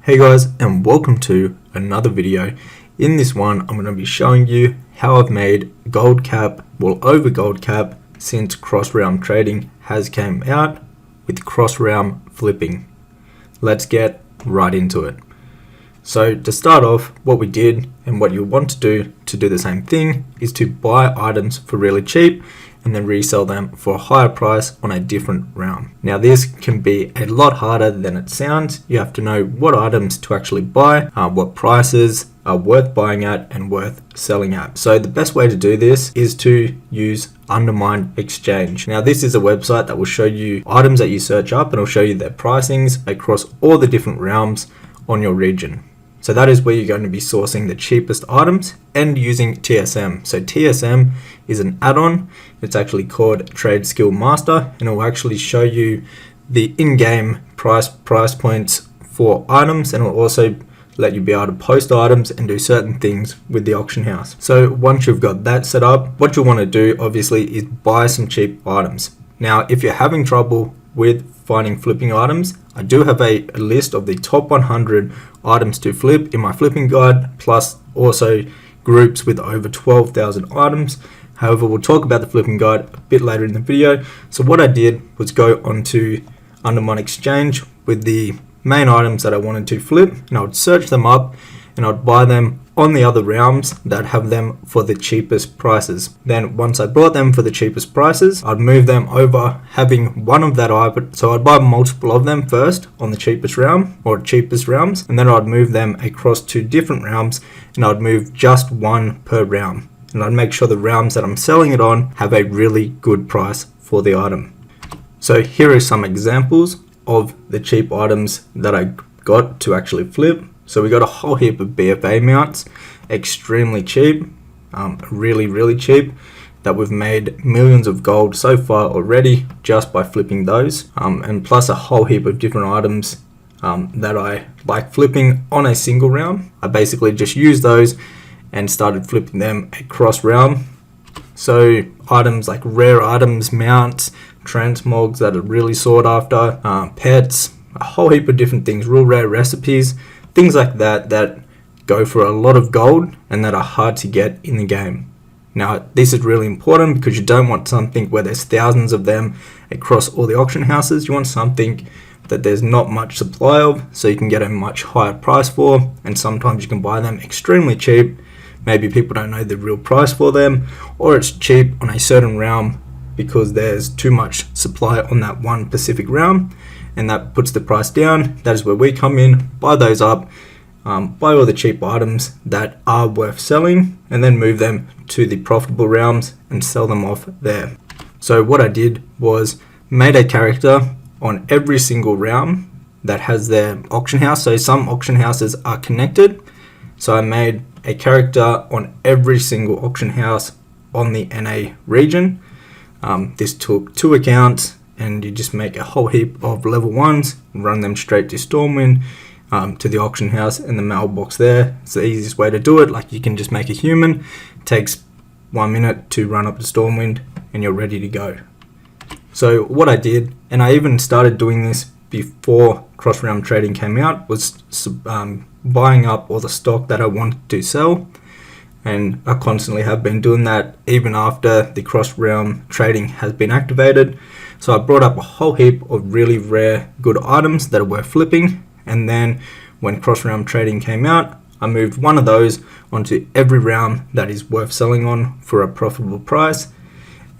Hey guys, and welcome to another video. In this one, I'm going to be showing you how I've made gold cap, over gold cap, since cross realm trading has came out with cross realm flipping. Let's get right into it. So to start off, what we did and what you want to do the same thing is to buy items for really cheap and then resell them for a higher price on a different realm. Now this can be a lot harder than it sounds. You have to know what items to actually buy, what prices are worth buying at and worth selling at. So the best way to do this is to use Undermine Exchange. Now this is a website that will show you items that you search up and it'll show you their pricings across all the different realms on your region. So that is where you're going to be sourcing the cheapest items and using TSM. So TSM is an add-on. It's actually called Trade Skill Master, and it will actually show you the in-game price points for items, and it will also let you be able to post items and do certain things with the auction house. So once you've got that set up, what you want to do obviously is buy some cheap items. Now if you're having trouble with finding flipping items, I do have a list of the top 100 items to flip in my flipping guide, plus also groups with over 12,000 items. However, we'll talk about the flipping guide a bit later in the video. So what I did was go onto Undermine Exchange with the main items that I wanted to flip, and I would search them up and I would buy them on the other realms that have them for the cheapest prices. Then once I bought them for the cheapest prices, I'd move them over having one of that item. So I'd buy multiple of them first on the cheapest realm or cheapest realms, and then I'd move them across to different realms and I'd move just one per realm. And I'd make sure the realms that I'm selling it on have a really good price for the item. So here are some examples of the cheap items that I got to actually flip. So we got a whole heap of BFA mounts, extremely cheap, really cheap, that we've made millions of gold so far already just by flipping those, and plus a whole heap of different items that I like flipping on a single realm. I basically just used those and started flipping them across realm. So items like rare items, mounts, transmogs that are really sought after, pets, a whole heap of different things, real rare recipes, things like that that go for a lot of gold and that are hard to get in the game. Now this is really important because you don't want something where there's thousands of them across all the auction houses. You want something that there's not much supply of, so you can get a much higher price for, and sometimes you can buy them extremely cheap. Maybe people don't know the real price for them, or it's cheap on a certain realm because there's too much supply on that one specific realm, and that puts the price down. That is where we come in, buy those up, buy all the cheap items that are worth selling, and then move them to the profitable realms and sell them off there. So what I did was made a character on every single realm that has their auction house. So some auction houses are connected. So I made a character on every single auction house on the NA region. This took 2 accounts, and you just make a whole heap of level 1s and run them straight to Stormwind, to the auction house and the mailbox there. It's the easiest way to do it. Like, you can just make a human, it takes 1 minute to run up to Stormwind and you're ready to go. So what I did, and I even started doing this before cross realm trading came out, was buying up all the stock that I wanted to sell, and I constantly have been doing that even after the cross realm trading has been activated. So I brought up a whole heap of really rare good items that are worth flipping, and then when cross realm trading came out, I moved one of those onto every realm that is worth selling on for a profitable price,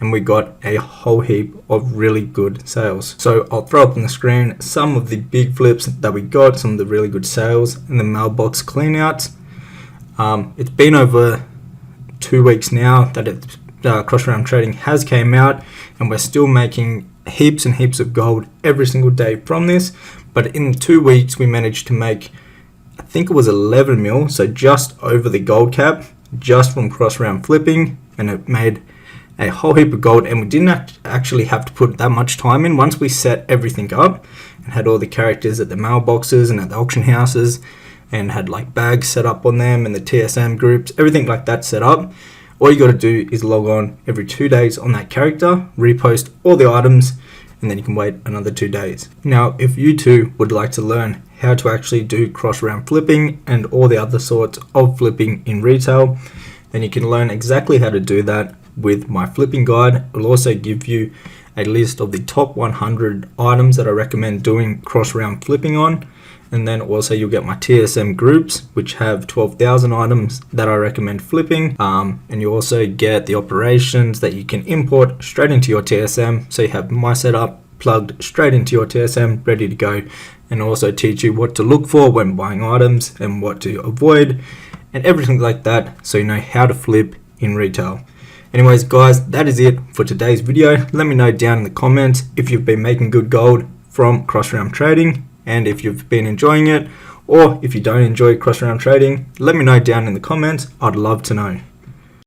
and we got a whole heap of really good sales. So I'll throw up on the screen some of the big flips that we got, some of the really good sales and the mailbox cleanouts. It's been over 2 weeks now that cross realm trading has came out, and we're still making heaps and heaps of gold every single day from this. But in 2 weeks we managed to make, I think it was 11 mil, so just over the gold cap, just from cross realm flipping, and it made a whole heap of gold. And we didn't actually have to put that much time in. Once we set everything up and had all the characters at the mailboxes and at the auction houses, and had like bags set up on them and the TSM groups, everything like that set up, all you got to do is log on every 2 days on that character, repost all the items, and then you can wait another 2 days. Now, if you too would like to learn how to actually do cross-round flipping and all the other sorts of flipping in retail, then you can learn exactly how to do that with my flipping guide. It will also give you a list of the top 100 items that I recommend doing cross-round flipping on. And then also you'll get my TSM groups, which have 12,000 items that I recommend flipping. And you also get the operations that you can import straight into your TSM. So you have my setup plugged straight into your TSM, ready to go. And also teach you what to look for when buying items and what to avoid and everything like that, so you know how to flip in retail. Anyways guys, that is it for today's video. Let me know down in the comments if you've been making good gold from cross-round trading, and if you've been enjoying it, or if you don't enjoy cross-round trading, let me know down in the comments. I'd love to know.